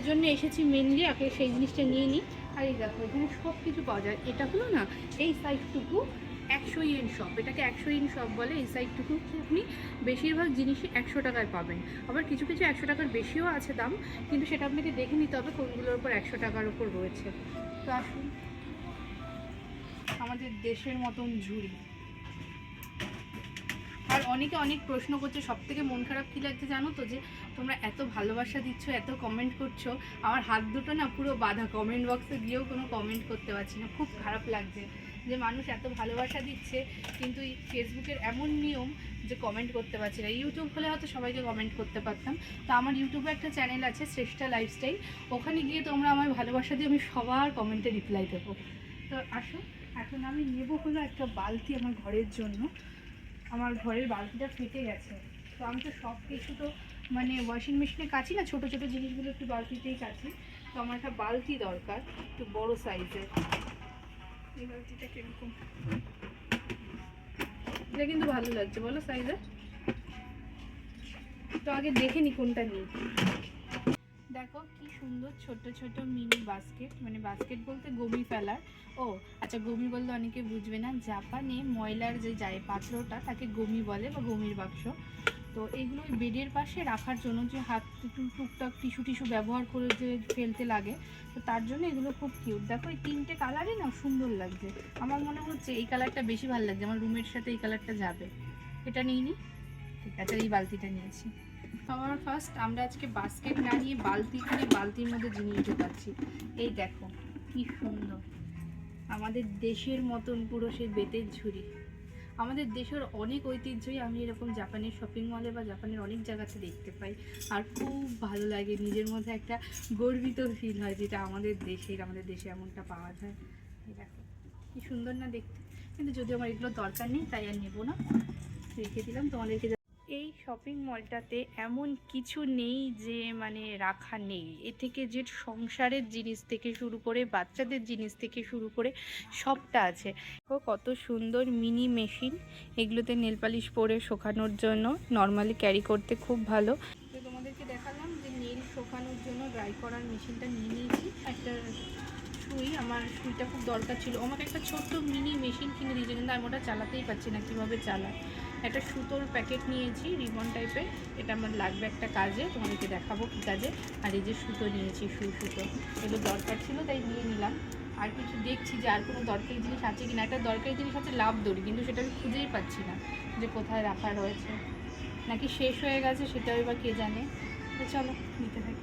জন্য এসেছি মেনলি, আগে সেই জিনিসটা নিয়ে নিই। আর এই দেখো এখানে সব কিছু পাওয়া যায়। এটা হলো না এই সাইডটুকু 100 ইয়েন শপ, এটাকে 100 ইয়েন শপ বলে। এই সাইডটুকু আপনি বেশিরভাগ জিনিসই 100 টাকায় পাবেন। আবার কিছু কিছু 100 টাকার বেশিও আছে দাম, কিন্তু সেটা আপনাকে দেখে নিতে হবে কোনগুলোর উপর 100 টাকার উপর রয়েছে। তো আসুন, আমাদের দেশের মতন ঝুড়ি। আর অনেকে অনেক প্রশ্ন করছে, সব থেকে মন খারাপ কী লাগছে জানো তো, যে তোমরা এত ভালোবাসা দিচ্ছ, এত কমেন্ট করছো, আমার হাত দুটো না পুরো বাঁধা, কমেন্ট বক্সে গিয়েও কোনো কমেন্ট করতে পারছি না। খুব খারাপ লাগছে যে মানুষ এত ভালোবাসা দিচ্ছে, কিন্তু এই ফেসবুকের এমন নিয়ম যে কমেন্ট করতে পারছি না। ইউটিউব হলে হয়তো সবাইকে কমেন্ট করতে পারতাম। তো আমার ইউটিউবে একটা চ্যানেল আছে, শ্রেষ্ঠা লাইফস্টাইল, ওখানে গিয়ে তোমরা আমার ভালোবাসা দিয়ে আমি সবার কমেন্টে রিপ্লাই দেবো। তো আসো, এখন আমি নেবো হলো একটা বালতি আমার ঘরের জন্য। আমার ঘরের বালতিটা ফেটে গেছে, তো আমি তো সব কিছু তো মানে ওয়াশিং মেশিনে কাচি না, ছোটো ছোটো জিনিসগুলো একটু বালতিতেই কাচি। তো আমার একটা বালতি দরকার, একটু বড় সাইজের। এই বালতিটা কীরকম, এটা কিন্তু ভালো লাগছে বলো সাইজে। তো আগে দেখে নি কোনটা নিই। দেখো কি সুন্দর ছোট ছোট মিনি বাস্কেট, মানে বাস্কেট বলতে গমি ফেলার। ও আচ্ছা, গমি বলতে অনেকে বুঝবে না, জাপানে ময়লার যে যায় পাত্রটা তাকে গমি বলে, বা গমির বাক্স। তো এইগুলো ওই বেডের পাশে রাখার জন্য, যে হাত টুকটাক টিস্যু ব্যবহার করে যে ফেলতে লাগে, তো তার জন্য এগুলো খুব কিউট। দেখো এই তিনটে কালারই না সুন্দর লাগছে। আমার মনে হচ্ছে এই কালারটা বেশি ভালো লাগছে, আমার রুমের সাথে এই কালারটা যাবে। এটা নিয়ে নিই। ঠিক আছে, এই বালতিটা নিয়েছি। সবার ফার্স্ট আমরা আজকে বাস্কেট না নিয়ে বালতি কিনে বালতির মধ্যে জিনিস ঢোকাচ্ছি। এই দেখো কি সুন্দর, আমাদের দেশের মতন পুরো সেই বেতের ঝুড়ি। আমাদের দেশের অনেক ঐতিহ্যই আমি এরকম জাপানের শপিং মলে বা জাপানের অনেক জায়গাতে দেখতে পাই, আর খুব ভালো লাগে, নিজের মধ্যে একটা গর্বিত ফিল হয় যেটা আমাদের দেশে এমনটা পাওয়া যায়। এই দেখো কি সুন্দর না দেখতে, কিন্তু যদিও আমার এগুলো দরকার নেই তাই আর নেবো না, রেখে দিলাম তোমাদেরকে। এই শপিং মলটাতে এমন কিছু নেই যে মানে রাখা নেই। এ থেকে যে সংসারের জিনিস থেকে শুরু করে বাচ্চাদের জিনিস থেকে শুরু করে সবটা আছে। কত সুন্দর মিনি মেশিন, এগুলোতে নেল পালিশ পরে শোকানোর জন্য, নর্মালি ক্যারি করতে খুব ভালো। তো তোমাদেরকে দেখালাম যে নেল শোকানোর জন্য ড্রাই করার মেশিনটা নিয়ে নিয়েছি। একটা সুই, আমার সুইটা খুব দরকার ছিল। আমাকে একটা ছোট্ট মিনি মেশিন কিনে দিয়েছে, কিন্তু আমি ওটা চালাতেই পারছি না, কীভাবে চালায়। একটা সুতোর প্যাকেট নিয়েছি রিবন টাইপের, এটা আমার লাগবে একটা কাজে, তোমাদেরকে দেখাবো কী কাজে। আর এই যে সুতো নিয়েছি, সুতো, এগুলো দরকার ছিল তাই নিয়ে নিলাম। আর কিছু দেখছি যে আর কোনো দরকারি জিনিস আছে কি না। একটা দরকারি জিনিস আছে লাভ দড়ি, কিন্তু সেটা আমি খুঁজেই পাচ্ছি না যে কোথায় রাখা রয়েছে, নাকি শেষ হয়ে গেছে সেটাও এবার কে জানে। তো চলো নিতে থাকি।